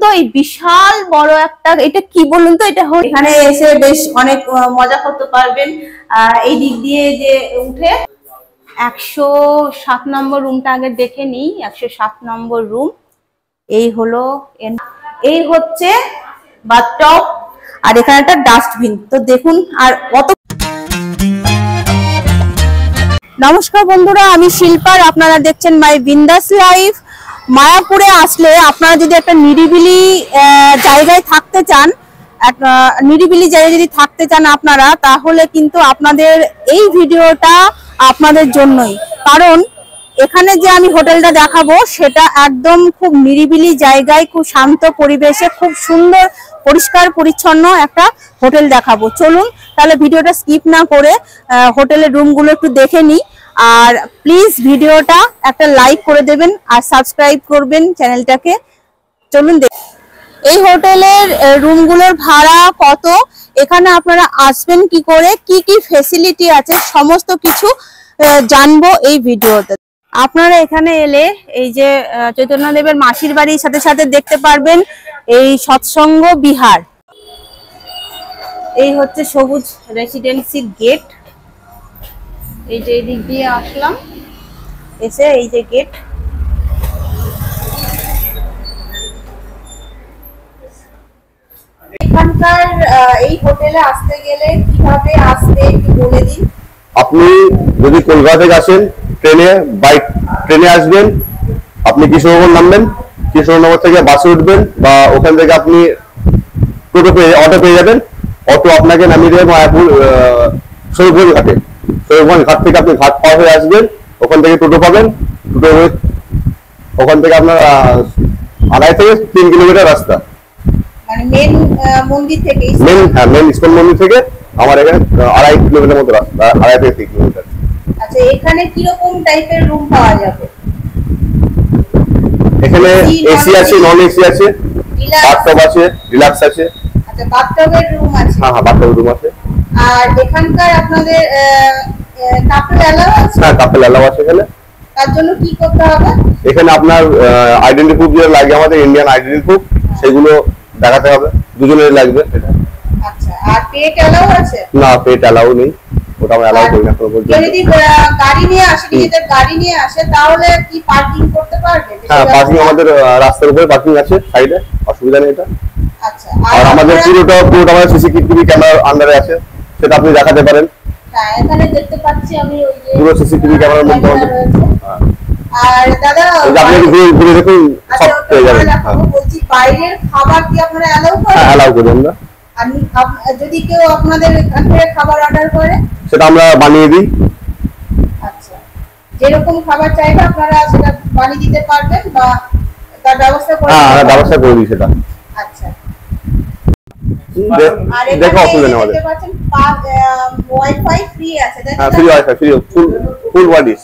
তো এই বিশাল বড় একটা, এটা কি বলুন তো, এটা এখানে এসে বেশ অনেক মজা করতে পারবেন। এই দিক দিয়ে যে উঠে 107 নম্বর রুমটা আগে দেখে নিই। 107 নম্বর রুম। এই হলো, এই হচ্ছে বাথটব, আর এখানে একটা ডাস্টবিন। তো দেখুন, আর কত। নমস্কার বন্ধুরা, আমি শিল্পার, আপনারা দেখছেন মাই বিন্দাস লাইফ। মায়াপুরে আসলে আপনারা যদি একটা নিরিবিলি জায়গায় থাকতে চান, নিরিবিলি জায়গায় যদি থাকতে চান আপনারা, তাহলে কিন্তু আপনাদের এই ভিডিওটা আপনাদের জন্যই। কারণ এখানে যে আমি হোটেলটা দেখাবো সেটা একদম খুব নিরিবিলি জায়গায়, খুব শান্ত পরিবেশে, খুব সুন্দর পরিষ্কার পরিচ্ছন্ন একটা হোটেল দেখাবো। চলুন তাহলে ভিডিওটা স্কিপ না করে হোটেলের রুমগুলো একটু দেখে নিই। আর প্লিজ ভিডিওটা একটা লাইক করে দেবেন আর সাবস্ক্রাইব করবেন চ্যানেলটাকে। চলুন দেখ এই হোটেলের রুমগুলোর ভাড়া কত, এখানে আপনারা আসবেন কি করে, কি কি ফেসিলিটি আছে, সমস্ত কিছু জানবো এই ভিডিওতে। আপনারা এখানে এলে এই যে চৈতন্যদেবের মাসির বাড়ির সাথে সাথে দেখতে পারবেন এই সৎসঙ্গ বিহার। এই হচ্ছে সবুজ রেসিডেন্সির গেট। এই যে দিক দিয়ে আসলাম, এসে এই যে গেট। এখানকার এই হোটেলে আসতে গেলে কিভাবে আসতে একটু বলে দিন। আপনি যদি কলকাতা থেকে আসেন ট্রেনে আসবেন, আপনি কৃষ্ণনগর নামবেন, কৃষ্ণনগর থেকে বাসে উঠবেন, বা ওখান থেকে আপনি অটো পেয়ে যাবেন। অটো আপনাকে নামিয়ে দেবে মায়াপুর সৈয়দগঞ্জ ঘাটে। সৈয়দগঞ্জ ঘাট থেকে আপনি ঘাট পার হয়ে আসবেন, ওখান থেকে টোটো পাবেন। টোটো ওখান থেকে আপনার 2.5 থেকে 3 কিলোমিটার রাস্তা, মানে মেন মন্দির থেকে, মেন ইস্কন মন্দির থেকে আমার এখানে 2.5 কিলোমিটার মতো রাস্তা, 2.5 থেকে 3 কিলোমিটার। আচ্ছা, এখানে কি রকম টাইপের রুম পাওয়া যাবে? এখানে এসি আছে, নন এসি আছে, বাথটব আছে, রিল্যাক্স আছে। আচ্ছা, বাথটবের রুম আছে? হ্যাঁ, বাথটবের রুম আছে। আর এখানকার আপনাদের কাপল অ্যালাউ আছে? হ্যাঁ, কাপল অ্যালাউ আছে এখানে। তার জন্য কি করতে হবে? এখানে আপনার আইডেন্টি প্রুফ যেটা লাগে, আমাদের ইন্ডিয়ান আইডেন্টি প্রুফ, সেগুলো দেখাতে হবে, দুজনের লাগবে এটা। আচ্ছা, আর পেট অ্যালাউ আছে? না, পেট অ্যালাউ নেই, ওটা আমরা অ্যালাউ করি না। যদি গাড়ি নিয়ে আসে, নিজেদের গাড়ি নিয়ে আসে, তাহলে কি পার্কিং করতে পারবে? হ্যাঁ, পার্কিং আমাদের রাস্তার উপরে পার্কিং আছে, সাইডে, অসুবিধা নেই এটা। আচ্ছা, আর আমাদের পুরোটা আমাদের সিসিটিভি ক্যামেরার আন্ডারে আছে, সেটা আপনি দেখাতে পারেন। হ্যাঁ, এখানে দেখতে পাচ্ছি আমি ওই যে পুরো সিসিটিভি ক্যামেরার মধ্যে আমাদের। আর দাদা, আপনি ঘুরে দেখুন, সব পেয়ে যাবেন। বলছি, বাইরের খাবার কি আপনারা অ্যালাউ করেন? হ্যাঁ, অ্যালাউ করি আমরা। যদি কেউ আপনাদের এখান থেকে খাবার অর্ডার করে, সেটা আমরা বানিয়ে দিই। আচ্ছা, যেরকম খাবার চাইবে আপনারা সেটা বানিয়ে দিতে পারবেন, বা তার ব্যবস্থা করে? হ্যাঁ, আমরা ব্যবস্থা করে দিই সেটা। আচ্ছা, আর দেখো অসুবিধা নেই, আমাদের ওয়াইফাই ফ্রি আছে? হ্যাঁ, ফ্রি ওয়াইফাই, ফ্রি ফুল বডিস।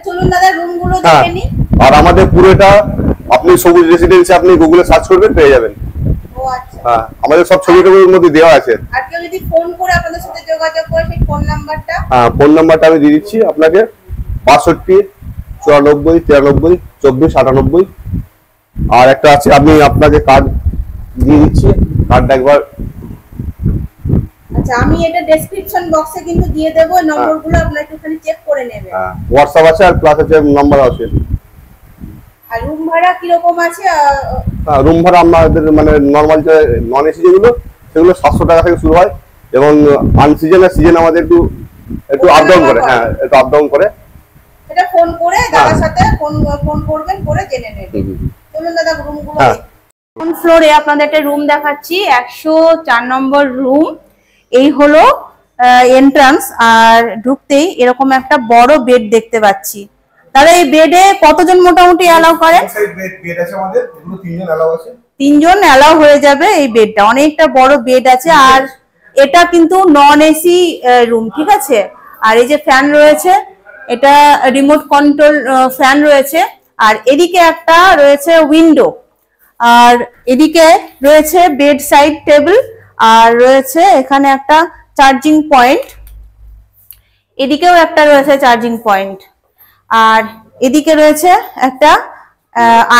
চলুন দাদা, রুমগুলো দেখে নিই। আর আমাদের পুরোটা আপনি সবুজ রেসিডেন্সি আপনি গুগলে সার্চ করবেন, পেয়ে যাবেন। ও আচ্ছা। হ্যাঁ, আমাদের সব ছবিগুলোর মধ্যে দেওয়া আছে। আর কেউ যদি ফোন করে আপনাদের সাথে যোগাযোগ করে, সেই ফোন নাম্বারটা? হ্যাঁ, ফোন নাম্বারটা আমি দিয়ে দিচ্ছি আপনাকে, 62 94 93 24 98। আর একটা আছে, আমি আপনাকে কার্ড দিয়ে দিচ্ছি, কার্ডটা একবার। আচ্ছা, আমি এটা ডেসক্রিপশন বক্সে কিন্তু দিয়ে দেব, নম্বরগুলো আপনারা একটুখানি চেক করে নেবেন। হ্যাঁ, WhatsApp আছে, আর প্লাস আছে নাম্বার আছে। আর রুম ভাড়া কি রকম আছে? রুম ভাড়া আমাদের মানে নরমাল যে নন এসি যেগুলো, সেগুলো 700 টাকা থেকে শুরু হয়, এবং আনসিজন আর সিজন আমাদের একটু আপ ডাউন করে। হ্যাঁ, একটু আপ ডাউন করে। এটা ফোন করে দাদার সাথে ফোন করবেন, করে জেনে নেবেন। চলুন দাদা, রুমগুলো কোন ফ্লোরে আপনাদের একটা রুম দেখাচ্ছি। 104 নম্বর রুম। এই হলো এন্ট্রান্স, আর ঢুকতেই এরকম একটা বড় বেড দেখতে পাচ্ছি। দাদা, এই বেডে কতজন মোটামুটি অ্যালাউ করেন? বেড আছে আমাদের, এগুলো 3 জন অ্যালাউ আছে। 3 জন অ্যালাউ হয়ে যাবে। এই বেডটা অনেকটা বড় বেড আছে, আর এটা কিন্তু নন এসি রুম, ঠিক আছে। আর এই যে ফ্যান রয়েছে, এটা রিমোট কন্ট্রোল ফ্যান রয়েছে। আর এদিকে একটা রয়েছে উইন্ডো, আর এদিকে রয়েছে বেড সাইড টেবিল, আর রয়েছে এখানে একটা চার্জিং পয়েন্ট, এদিকেও একটা রয়েছে চার্জিং পয়েন্ট। আর এদিকে রয়েছে একটা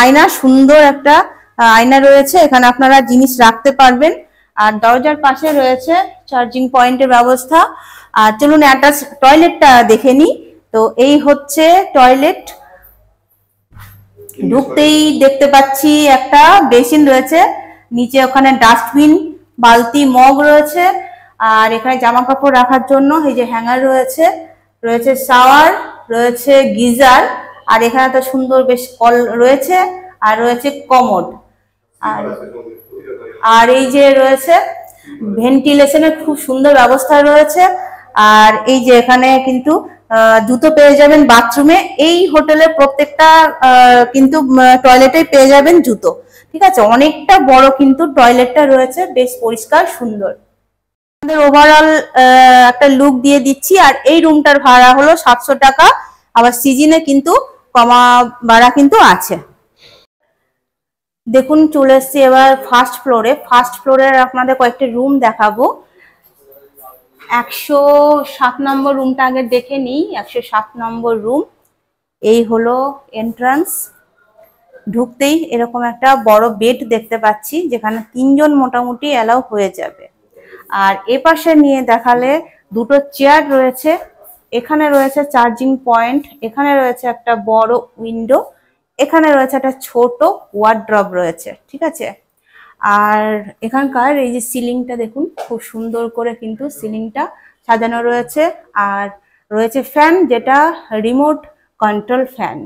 আয়না, সুন্দর একটা আয়না রয়েছে, এখানে আপনারা জিনিস রাখতে পারবেন। আর দরজার পাশে রয়েছে চার্জিং পয়েন্টের ব্যবস্থা। আর চলুন অ্যাটাচ টয়লেটটা দেখে নিই। তো এই হচ্ছে টয়লেট। ঢুকতেই দেখতে পাচ্ছি একটা বেসিন রয়েছে, নিচে ওখানে ডাস্টবিন, বালতি, মগ রয়েছে। আর এখানে জামা কাপড় রাখার জন্য এই যে হ্যাঙ্গার রয়েছে, রয়েছে শাওয়ার, রয়েছে গিজার। আর এখানে তো সুন্দর বেশ কল রয়েছে, আর রয়েছে কমোড। আর আর এই যে রয়েছে ভেন্টিলেশনের খুব সুন্দর ব্যবস্থা রয়েছে। আর এই যে এখানে কিন্তু জুতো পেয়ে যাবেন বাথরুমে। এই হোটেলের প্রত্যেকটা কিন্তু টয়লেটে পেয়ে যাবেন জুতো। ঠিক আছে, অনেকটা বড় কিন্তু টয়লেটটা রয়েছে, বেশ পরিষ্কার সুন্দর। আমাদের ওভারঅল একটা লুক দিয়ে দিচ্ছি। আর এই রুমটার ভাড়া হলো 700 টাকা। আবার সিজনে কিন্তু কমা ভাড়া কিন্তু আছে। দেখুন চলে এসছি এবার ফার্স্ট ফ্লোরে। ফার্স্ট ফ্লোরের আপনাদের কয়েকটি রুম দেখাবো। 107 নম্বর রুমটা আগে দেখে নিই। 107 নম্বর রুম। এই হলো এন্ট্রান্স। ঢুকতেই এরকম একটা বড় বেড দেখতে পাচ্ছি, যেখানে 3 জন মোটামুটি অ্যালাউ হয়ে যাবে। আর এ পাশে নিয়ে দেখালে দুটো চেয়ার রয়েছে, এখানে রয়েছে চার্জিং পয়েন্ট, এখানে রয়েছে একটা বড় উইন্ডো, এখানে রয়েছে একটা ছোট ওয়ার্ড্রব রয়েছে। ঠিক আছে, আর এখানকার এই যে সিলিংটা দেখুন, খুব সুন্দর করে কিন্তু সিলিংটা সাজানো রয়েছে। আর রয়েছে ফ্যান, যেটা রিমোট কন্ট্রোল ফ্যান।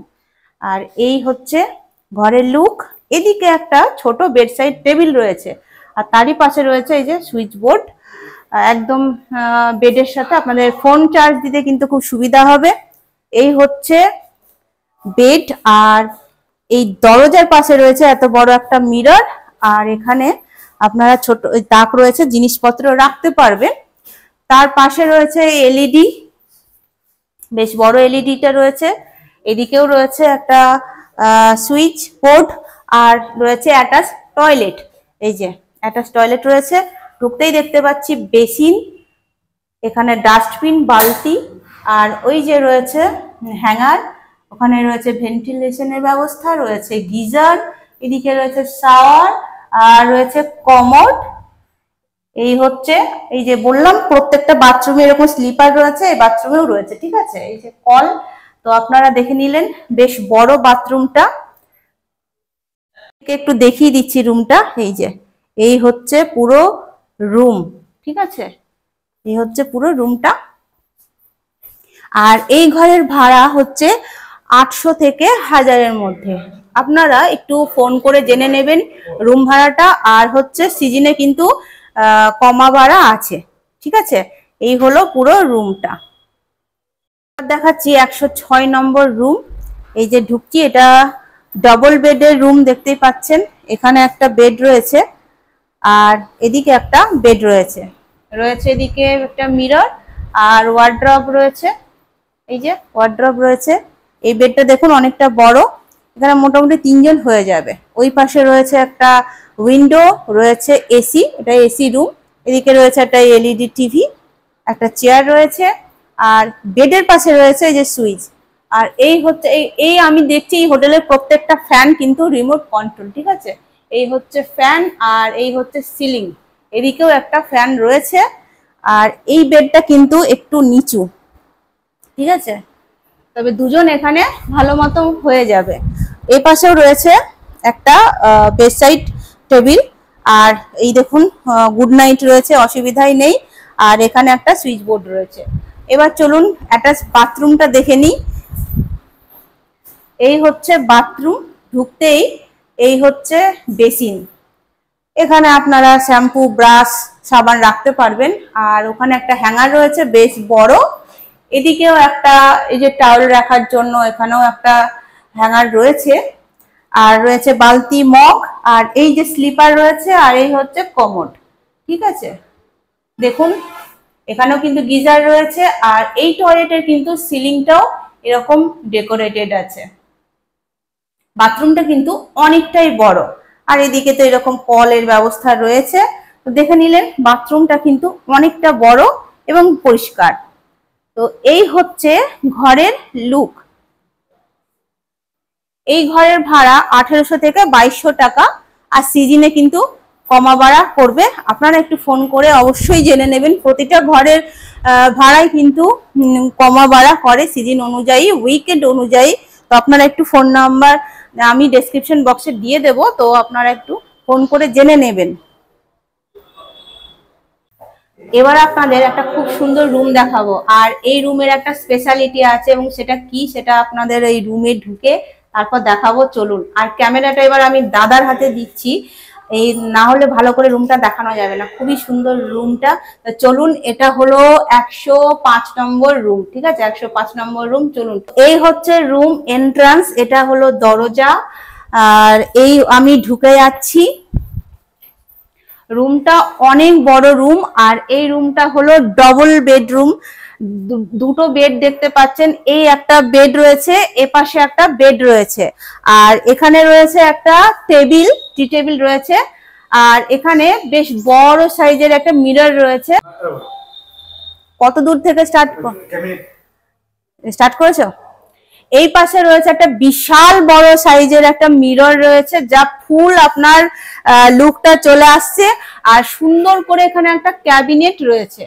আর এই হচ্ছে ঘরের লুক। এদিকে একটা ছোট বেডসাইড টেবিল রয়েছে, আর তারই পাশে রয়েছে এই যে সুইচ বোর্ড। একদম বেডের সাথে আপনাদের ফোন চার্জ দিতে কিন্তু খুব সুবিধা হবে। এই হচ্ছে বেড। আর এই দরজার পাশে রয়েছে এত বড় একটা মিরর। আর এখানে আপনারা ছোট তাক রয়েছে, জিনিসপত্র রাখতে পারবেন। তার পাশে রয়েছে এলইডি, বেশ বড় এলইডিটা রয়েছে। এদিকেও রয়েছে একটা সুইচ বোর্ড। আর রয়েছে অ্যাটাচ টয়লেট। এই যে অ্যাটাচ টয়লেট রয়েছে। ঢুকতেই দেখতে পাচ্ছি বেসিন, এখানে ডাস্টবিন, বালতি। আর ওই যে রয়েছে হ্যাঙ্গার, ওখানে রয়েছে ভেন্টিলেশনের ব্যবস্থা, রয়েছে গিজার, এদিকে রয়েছে শাওয়ার, আর রয়েছে কমোড। এই হচ্ছে, এই যে বললাম প্রত্যেকটা বাথরুমে এরকম স্লিপার রয়েছে, এই বাথরুমেও রয়েছে। ঠিক আছে, এই যে কল তো আপনারা দেখে নিলেন, বেশ বড় বাথরুমটা। একটু দেখিয়ে দিচ্ছি রুমটা। এই যে এই হচ্ছে পুরো রুম। ঠিক আছে, এই হচ্ছে পুরো রুমটা। আর এই ঘরের ভাড়া হচ্ছে 800 থেকে 1000-এর মধ্যে। আপনারা একটু ফোন করে জেনে নেবেন রুম ভাড়াটা। আর হচ্ছে সিজনে কিন্তু কমা ভাড়া আছে। ঠিক আছে, এই হলো পুরো রুমটা। দেখাচ্ছি 106 নম্বর রুম। এই যে ঢুকছি, এটা ডবল বেডের রুম দেখতেই পাচ্ছেন। এখানে একটা বেড রয়েছে, আর এদিকে একটা বেড রয়েছে। এদিকে একটা মিরর আর ওয়ার্ড্রব রয়েছে। এই যে ওয়ার্ড্রব রয়েছে। এই বেডটা দেখুন অনেকটা বড়, এখানে মোটামুটি 3 জন হয়ে যাবে। ওই পাশে রয়েছে একটা উইন্ডো, রয়েছে এসি, এটা এসি রুম। এদিকে রয়েছে একটা এলইডি টিভি, একটা চেয়ার রয়েছে। আর বেডের পাশে রয়েছে এই যে সুইচ। আর এই হচ্ছে এই আমি দেখছি এই হোটেলের প্রত্যেকটা ফ্যান কিন্তু রিমোট কন্ট্রোল। ঠিক আছে, এই হচ্ছে ফ্যান, আর এই হচ্ছে সিলিং, এদিকেও একটা ফ্যান রয়েছে। আর এই বেডটা কিন্তু একটু নিচু। ঠিক আছে, তবে 2 জন এখানে ভালো মতো হয়ে যাবে। এই পাশেও রয়েছে একটা বেডসাইড টেবিল। আর এই দেখুন গুড নাইট রয়েছে, অসুবিধাই নেই। আর এখানে একটা সুইচ বোর্ড রয়েছে। এবার চলুন অ্যাটাচ বাথরুমটা দেখে নিই। এই হচ্ছে বাথরুম। ঢুকতেই এই হচ্ছে বেসিন, এখানে আপনারা শ্যাম্পু, ব্রাশ, সাবান রাখতে পারবেন। আর ওখানে একটা হ্যাঙ্গার রয়েছে বেশ বড়। এদিকেও একটা এই যে টাওয়েল রাখার জন্য, এখানেও একটা হ্যাঙ্গার রয়েছে। আর রয়েছে বালতি, মগ, আর এই যে স্লিপার রয়েছে। আর এই হচ্ছে কমোড। ঠিক আছে, দেখুন এখানেও কিন্তু গিজার রয়েছে। আর এই টয়লেটের কিন্তু সিলিংটাও এরকম ডেকোরেটেড আছে। বাথরুমটা কিন্তু অনেকটাই বড়। আর এদিকে তো এরকম কলের ব্যবস্থা রয়েছে। তো দেখে নিলেন বাথরুমটা কিন্তু অনেকটা বড় এবং পরিষ্কার। তো এই হচ্ছে ঘরের লুক। এই ঘরের ভাড়া 1800 থেকে 2200 টাকা। আর সিজনে কিন্তু কমা বাড়া করবে। আপনারা একটু ফোন করে অবশ্যই জেনে নেবেন, প্রতিটা ঘরের ভাড়ায় কিন্তু কমা বাড়া করে সিজন অনুযায়ী, উইকেন্ড অনুযায়ী। তো আপনারা একটু ফোন নাম্বার আমি ডেসক্রিপশন বক্সে দিয়ে দেব, তো আপনারা একটু ফোন করে জেনে নেবেন। এবার আপনাদের একটা খুব সুন্দর রুম দেখাবো, আর এই রুমের একটা স্পেশালিটি আছে এবং সেটা কি সেটা আপনাদের এই রুমে ঢুকে তারপর দেখাবো। চলুন, আর ক্যামেরাটা এবার আমি দাদার হাতে দিচ্ছি, এই না হলে ভালো করে রুমটা দেখানো যাবে না। খুবই সুন্দর রুমটা। চলুন, এটা হলো 105 নম্বর রুম, ঠিক আছে, 105 নম্বর রুম। চলুন, এই হচ্ছে রুম এন্ট্রান্স, এটা হলো দরজা, আর এই আমি ঢুকে যাচ্ছি। রুমটা অনেক বড় রুম, আর এই রুমটা হলো ডবল বেডরুম। দুটো বেড দেখতে পাচ্ছেন, এই একটা বেড রয়েছে, এপাশে একটা বেড রয়েছে, আর এখানে রয়েছে একটা টেবিল, টি টেবিল রয়েছে, আর এখানে বেশ বড় সাইজের একটা মিরর রয়েছে। কত দূর থেকে স্টার্ট করেছো? এই পাশে রয়েছে একটা বিশাল বড় সাইজের একটা মিরর রয়েছে, যা ফুল আপনার লুকটা চলে আসছে, আর সুন্দর করে এখানে একটা ক্যাবিনেট রয়েছে,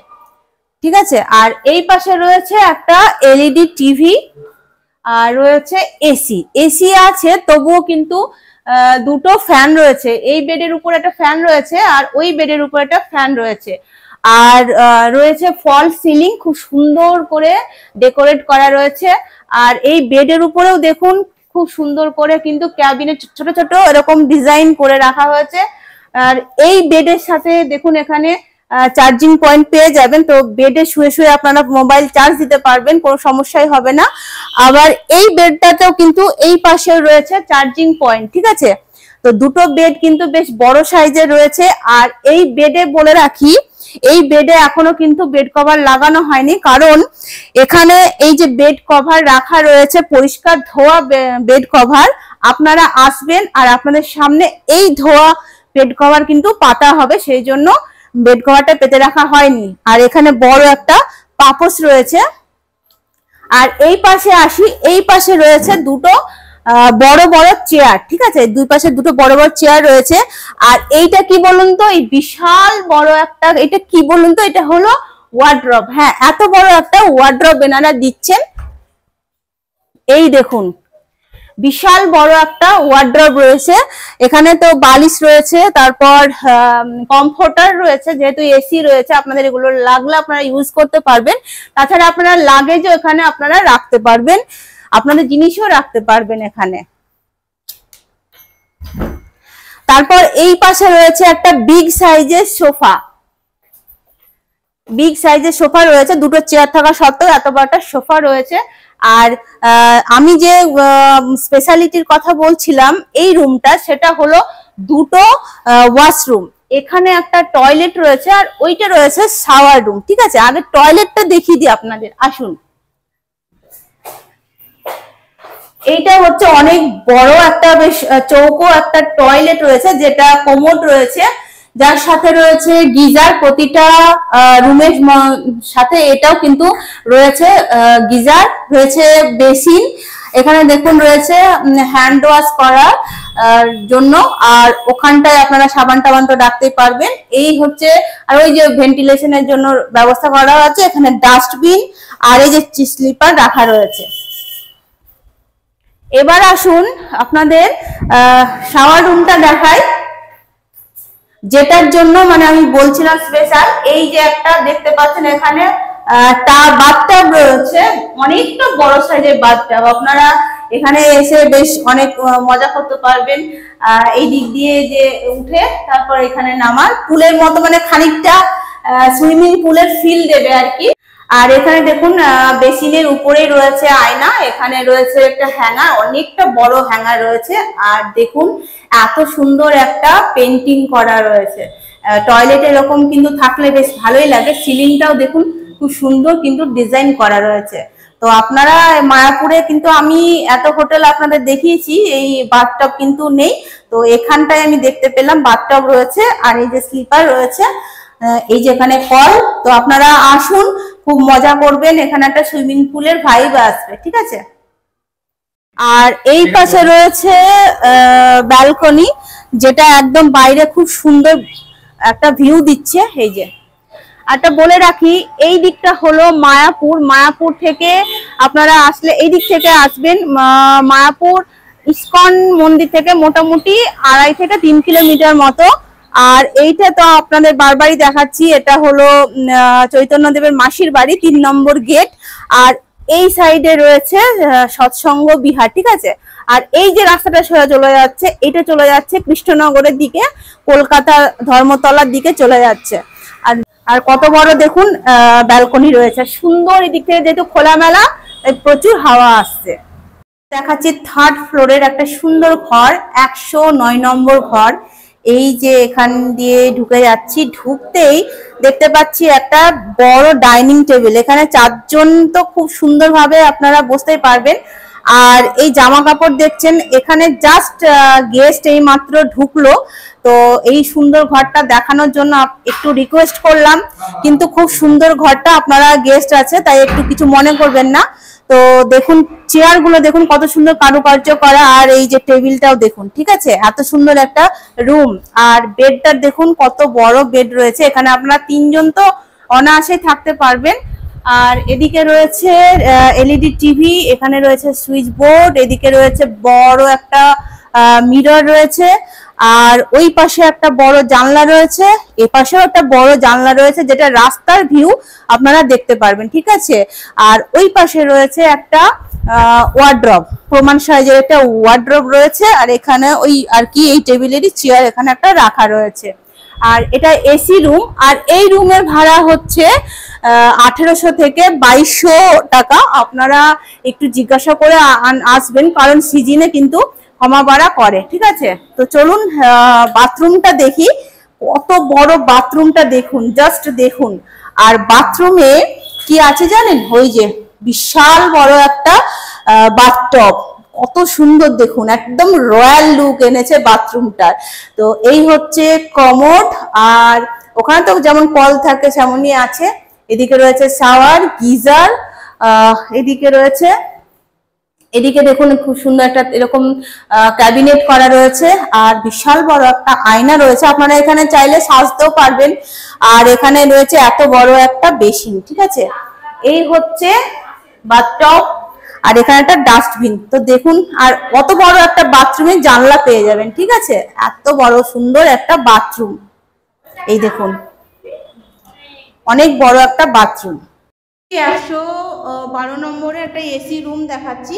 ঠিক আছে। আর এই পাশে রয়েছে একটা এলইডি টিভি, আর রয়েছে এসি। এসি আছে, তবুও কিন্তু দুটো ফ্যান রয়েছে। এই বেডের উপর একটা ফ্যান রয়েছে, আর ওই বেডের উপর একটা ফ্যান রয়েছে, আর রয়েছে ফল সিলিং, খুব সুন্দর করে ডেকোরেট করা রয়েছে। আর এই বেডের উপরেও দেখুন খুব সুন্দর করে কিন্তু ক্যাবিনেট ছোট ছোট এরকম ডিজাইন করে রাখা হয়েছে। আর এই বেডের সাথে দেখুন এখানে চার্জিং পয়েন্ট পেয়ে যাবেন, তো বেডে শুয়ে শুয়ে আপনারা মোবাইল চার্জ দিতে পারবেন, কোনো সমস্যাই হবে না। আবার এই বেডটাতেও কিন্তু এই পাশে রয়েছে চার্জিং পয়েন্ট, ঠিক আছে। তো দুটো বেড কিন্তু বেশ বড় সাইজের রয়েছে। আর এই বেডে বলে রাখি, এই বেডে এখনো কিন্তু বেড কভার লাগানো হয়নি, কারণ এখানে এই যে বেড কভার রাখা রয়েছে পরিষ্কার ধোয়া বেড কভার, আপনারা আসবেন আর আপনাদের সামনে এই ধোয়া বেড কভার কিন্তু পাতা হবে, সেই জন্য বেড কভারটা পেতে রাখা হয়নি। আর এখানে বড় একটা পাপোশ রয়েছে। আর এই পাশে আসি, এই পাশে রয়েছে দুটো বড় বড় চেয়ার, ঠিক আছে, দুই পাশে দুটো বড় বড় চেয়ার রয়েছে। আর এইটা কি বলুন তো, এই বিশাল বড় একটা, এটা কি বলুন তো, এটা হলো ওয়ার্ড্রব। হ্যাঁ, এত বড় একটা ওয়ার্ড্রব এনারা দিচ্ছেন। এই দেখুন, বিশাল বড় একটা ওয়ার্ড্রব রয়েছে। এখানে তো বালিশ রয়েছে, তারপর কমফোর্টার রয়েছে, যেহেতু এসি রয়েছে আপনাদের এগুলো লাগলে আপনারা ইউজ করতে পারবেন। তাছাড়া আপনারা লাগেজও এখানে আপনারা রাখতে পারবেন, আপনাদের জিনিসও রাখতে পারবেন এখানে। তারপর এই পাশে রয়েছে একটা বিগ সাইজের সোফা, বিগ সাইজের সোফা রয়েছে, দুটো চেয়ার থাকা সত্ত্বেও এত বড় একটা সোফা রয়েছে। আর আমি যে স্পেশালিটির কথা বলছিলাম এই রুমটা, সেটা হলো দুটো ওয়াশরুম, এখানে একটা টয়লেট রয়েছে, আর ওইটা রয়েছে শাওয়ার রুম, ঠিক আছে। আগে টয়লেটটা দেখিয়ে দিই আপনাদের, আসুন। এইটা হচ্ছে অনেক বড় একটা বেশ চৌকো একটা টয়লেট রয়েছে, যেটা কোমোড রয়েছে, যার সাথে রয়েছে গিজার। প্রতিটা রুমের সাথে এটাও কিন্তু রয়েছে গিজার, রয়েছে বেসিন, এখানে দেখুন রয়েছে হ্যান্ড ওয়াশ করার জন্য, আর ওখানটায় আপনারা সাবান টাবান তো রাখতেই পারবেন। এই হচ্ছে, আর ওই যে ভেন্টিলেশনের জন্য ব্যবস্থা করা আছে, এখানে ডাস্টবিন আর এই যে স্লিপার রাখা রয়েছে। এবার আসুন আপনাদের শাওয়ার রুমটা দেখাই, যেটার জন্য মানে আমি বলছিলাম স্পেশাল। এই যে একটা দেখতে পাচ্ছেন এখানে বাথটাব রয়েছে, অনেকটা বড় সাইজের বাথটাব, আপনারা এখানে এসে বেশ অনেক মজা করতে পারবেন। এই দিক দিয়ে যে উঠে তারপর এখানে নামার, পুলের মতো মানে খানিকটা সুইমিং পুলের ফিল দেবে আর কি। আর এখানে দেখুন বেসিনের উপরেই রয়েছে আয়না, এখানে রয়েছে একটা হ্যাঙ্গার, অনেকটা বড় হ্যাঙ্গার রয়েছে। আর দেখুন এত সুন্দর একটা পেন্টিং করা রয়েছে। টয়লেট এরকম কিন্তু থাকলে বেশ ভালোই লাগে। সিলিংটাও দেখুন খুব সুন্দর কিন্তু ডিজাইন করা রয়েছে। তো আপনারা মায়াপুরে কিন্তু আমি এত হোটেল আপনাদের দেখিয়েছি, এই বাথটব কিন্তু নেই, তো এখানটায় আমি দেখতে পেলাম বাথটব রয়েছে, আর এই যে স্লিপার রয়েছে, এই যে এখানে কল। তো আপনারা আসুন, খুব মজা করবেন, এখানে একটা সুইমিং পুলের ভাইব আসবে, ঠিক আছে। আর এই পাশে রয়েছে ব্যালকনি, যেটা একদম বাইরে খুব সুন্দর একটা ভিউ দিচ্ছে। এই যে একটা বলে রাখি, এই দিকটা হলো মায়াপুর। মায়াপুর থেকে আপনারা আসলে এই দিক থেকে আসবেন। মায়াপুর ইসকন মন্দির থেকে মোটামুটি 2.5 থেকে 3 কিলোমিটার মতো। আর এইটা তো আপনাদের বারবারই দেখাচ্ছি, এটা হলো চৈতন্যদেবের মাসির বাড়ি, 3 নম্বর গেট। আর এই সাইডে রয়েছে সৎসঙ্গ বিহার, ঠিক আছে। আর এই যে রাস্তাটা সোজা চলে যাচ্ছে, এটা চলে যাচ্ছে কৃষ্ণনগরের দিকে, কলকাতা ধর্মতলার দিকে চলে যাচ্ছে। আর আর কত বড় দেখুন ব্যালকনি রয়েছে, সুন্দর। এদিক থেকে যেহেতু খোলামেলা, প্রচুর হাওয়া আসছে। দেখাচ্ছি 3rd ফ্লোরের একটা সুন্দর ঘর, 109 নম্বর ঘর। এই যে এখান দিয়ে ঢুকে যাচ্ছি, ঢুকতেই দেখতে পাচ্ছি একটা বড় ডাইনিং টেবিল। এখানে 4 জন তো খুব সুন্দরভাবে আপনারা বসতে পারবেন। আর এই জামা কাপড় দেখছেন, এখানে জাস্ট গেস্ট এই মাত্র ঢুকলো, তো এই সুন্দর ঘরটা দেখানোর জন্য একটু রিকোয়েস্ট করলাম। কিন্তু খুব সুন্দর ঘরটা, আপনারা গেস্ট আছে তাই একটু কিছু মনে করবেন না। তো দেখুন চেয়ার গুলো দেখুন কত সুন্দর কারুকার্য করা, আর এই যে টেবিলটাও দেখুন, ঠিক আছে। এত সুন্দর একটা রুম। আর বেডটা দেখুন কত বড় বেড রয়েছে। এখানে আপনারা 3 জন তো অনায়াসে থাকতে পারবেন। আর এদিকে রয়েছে এলইডি টিভি, এখানে রয়েছে সুইচ বোর্ড, এদিকে রয়েছে বড় একটা মিরর রয়েছে। আর ওই পাশে একটা বড় জানলা রয়েছে, এ পাশেও একটা বড় জানলা রয়েছে, যেটা রাস্তার ভিউ আপনারা দেখতে পারবেন, ঠিক আছে। আর ওই পাশে রয়েছে একটা ওয়ার্ড্রব, প্রমাণ সাইজের একটা ওয়ার্ড্রব রয়েছে। আর এখানে ওই আর কি এই টেবিলেরই চেয়ার এখানে একটা রাখা রয়েছে। আর এটা এসি রুম। আর এই রুমের ভাড়া হচ্ছে 1800 থেকে 2200 টাকা। আপনারা একটু জিজ্ঞাসা করে আসবেন, কারণ সিজনে কিন্তু কমা বাড়া করে, ঠিক আছে। তো চলুন বাথরুমটা দেখি। কত বড় বাথরুমটা দেখুন, জাস্ট দেখুন। আর বাথরুমে কি আছে জানেন, ওই যে বিশাল বড় একটা বাথটব, কত সুন্দর দেখুন, একদম রয়্যাল লুক এনেছে বাথরুমটার। তো এই হচ্ছে কমোড। আর ওখানে তো যেমন কল থাকে সেমনই আছে। এদিকে রয়েছে শাওয়ার, গিজার, এদিকে রয়েছে, এদিকে দেখুন খুব সুন্দর একটা এরকম ক্যাবিনেট করা রয়েছে। আর বিশাল বড় একটা আয়না রয়েছে, আপনারা এখানে চাইলে সাজতেও পারবেন। আর এখানে রয়েছে এত বড় একটা বেসিন, ঠিক আছে। এই হচ্ছে বাথটব। আর এখানে একটা ডাস্টবিন। তো দেখুন, আর কত বড় একটা বাথরুমে জানলা পেয়ে যাবেন, ঠিক আছে। এত বড় সুন্দর একটা বাথরুম, এই দেখুন, অনেক বড় একটা বাথরুম। 112 নম্বরে একটা এসি রুম দেখাচ্ছি।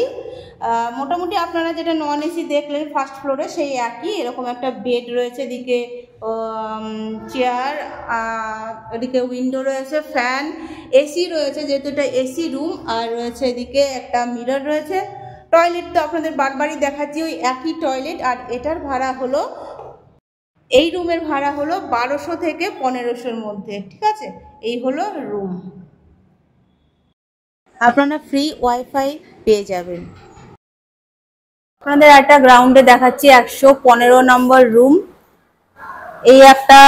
মোটামুটি আপনারা যেটা নন এসি দেখলেন 1st ফ্লোরে, সেই একই এরকম একটা বেড রয়েছে, এদিকে চেয়ার, এদিকে উইন্ডো রয়েছে, ফ্যান, এসি রয়েছে যেহেতু এটা এসি রুম। আর রয়েছে এদিকে একটা মিরর রয়েছে। টয়লেট তো আপনাদের বারবারই দেখাচ্ছি, ওই একই টয়লেট। আর এটার ভাড়া হলো, এই রুমের ভাড়া হলো 1200 থেকে 1500-র মধ্যে, ঠিক আছে। এই হলো রুম। আপনারা ফ্রি ওয়াইফাই পেয়ে যাবেন। আপনাদের একটা গ্রাউন্ডে দেখাচ্ছি 115 নম্বর রুম। এই একটা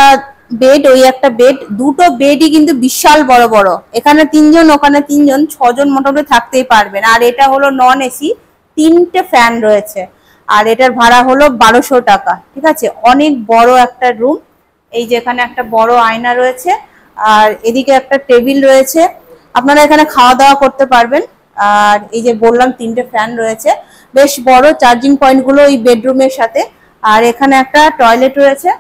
বেড, ওই একটা বেড, দুটো বেডই কিন্তু বিশাল বড় বড়। এখানে 3 জন, ওখানে 3 জন, 6 জন মোটামুটি থাকতেই পারবেন। আর এটা হলো নন এসি, 3টে ফ্যান রয়েছে। আর এটার ভাড়া হলো 1200 টাকা, ঠিক আছে। অনেক বড় একটা রুম। এই যে এখানে একটা বড় আয়না রয়েছে, আর এদিকে একটা টেবিল রয়েছে, আপনারা এখানে খাওয়া দাওয়া করতে পারবেন। আর এই যে বললাম 3টে ফ্যান রয়েছে, বেশ বড়। চার্জিং পয়েন্ট গুলো এই বেডরুমের সাথে। আর এখানে একটা টয়লেট রয়েছে,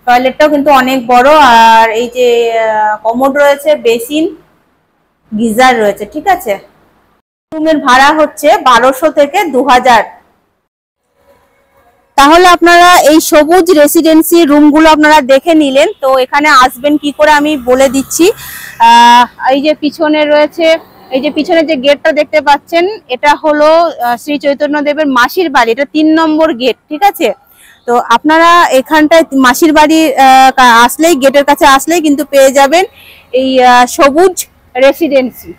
টয়লেটটাও কিন্তু অনেক বড়। আর এই যে কমোড রয়েছে, বেসিন, গিজার রয়েছে, ঠিক আছে। রুমের ভাড়া হচ্ছে 1200 থেকে 2000। তাহলে আপনারা এই সবুজ রেসিডেন্সি রুমগুলো আপনারা দেখে নিলেন। তো এখানে আসবেন কি করে আমি বলে দিচ্ছি। এই যে পিছনে রয়েছে, এই যে পিছনে যে গেটটা দেখতে পাচ্ছেন, এটা হলো শ্রী চৈতন্য দেবের মাসির বাড়ি, এটা 3 নম্বর গেট, ঠিক আছে। তো আপনারা এখানটায় মাসির বাড়ি আসলেই, গেটের কাছে আসলেই কিন্তু পেয়ে যাবেন এই সবুজ রেসিডেন্সি।